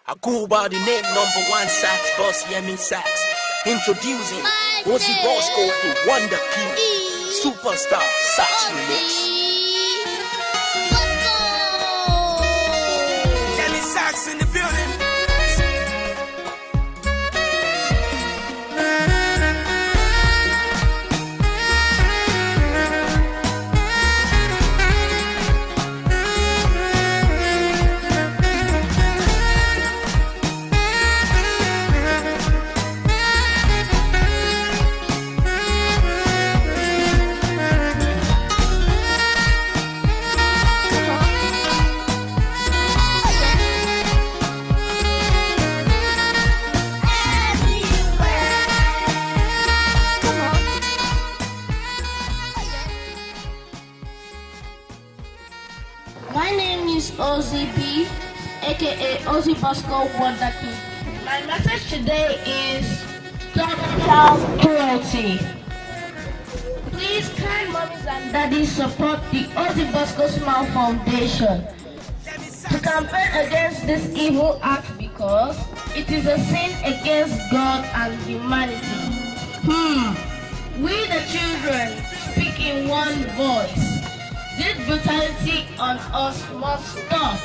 I go by the name #1 Sax Boss Yemi Sax. Introducing OZZYBEE, the Wonder King, Superstar Sax Remix. Yemi Sax in the building. My name is OZZYBEE, aka OZZYBEE Wonder King. My message today is stop child cruelty. Please, kind mommies and daddies, support the OZZYBEE Smile Foundation to campaign against this evil act because it is a sin against God and humanity. We the children speak in one voice. This brutality on us must stop.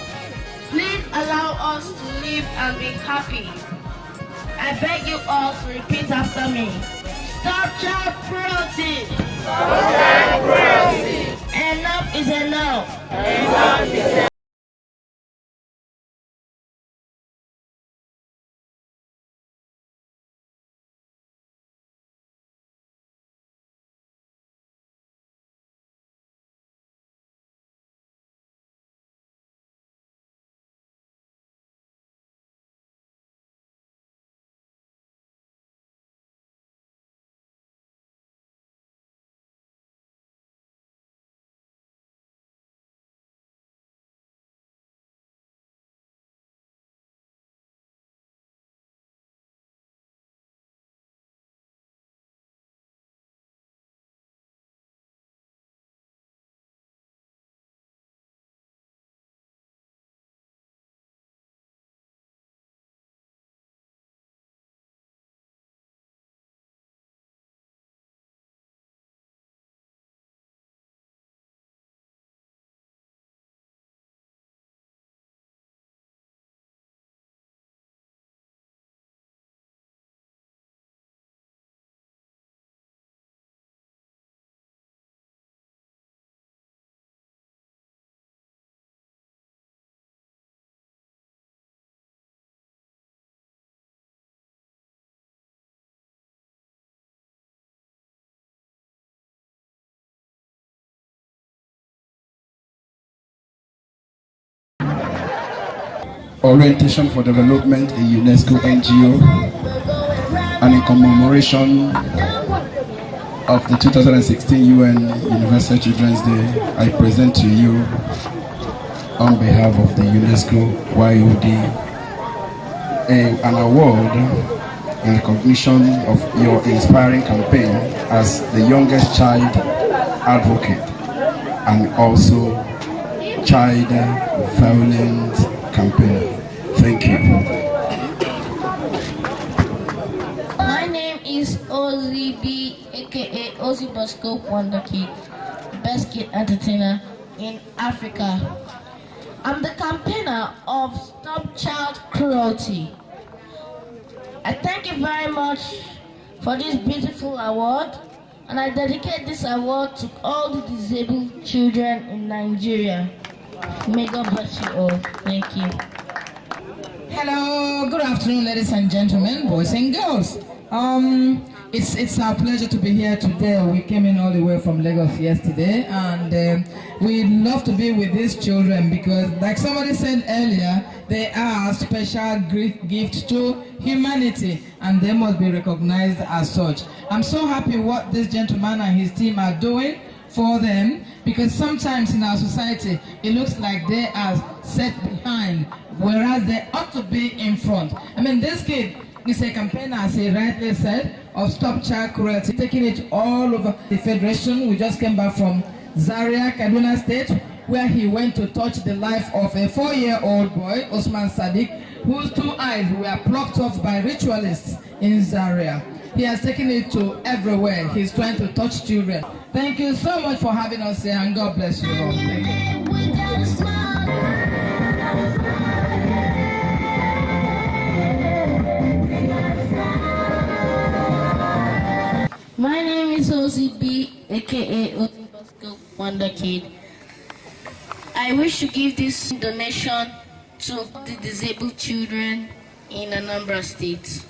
Please allow us to live and be happy. I beg you all to repeat after me. Stop child cruelty. Stop child cruelty. Enough is enough. Enough is enough. Orientation for Development, a UNESCO NGO, and in commemoration of the 2016 UN Universal Children's Day, I present to you, on behalf of the UNESCO YOD, an award in recognition of your inspiring campaign as the youngest child advocate and also child violence campaign. Thank you. My name is OZZYBEE, aka OZZYBEE Wonder King, best kid entertainer in Africa. I'm the campaigner of Stop Child Cruelty. I thank you very much for this beautiful award, and I dedicate this award to all the disabled children in Nigeria. May God bless you all. Thank you. Hello, good afternoon, ladies and gentlemen, boys and girls. It's our pleasure to be here today. We came in all the way from Lagos yesterday, and we love to be with these children because, like somebody said earlier, they are a special gift to humanity, and they must be recognized as such. I'm so happy what this gentleman and his team are doing for them, because sometimes in our society it looks like they are set behind, whereas they ought to be in front. I mean, this kid is a campaigner, as he rightly said, of Stop Child Cruelty, taking it all over the federation. We just came back from Zaria, Kaduna State, where he went to touch the life of a 4-year-old boy, Osman Sadiq, whose 2 eyes were plucked off by ritualists in Zaria. He has taken it to everywhere. He's trying to touch children. Thank you so much for having us here, and God bless you all. Thank you. My name is OZZYBee, aka OZZYBee Wonder Kid. I wish to give this donation to the disabled children in Anambra State.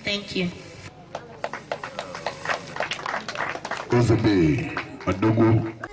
Thank you. OZZYBEE, Adogo.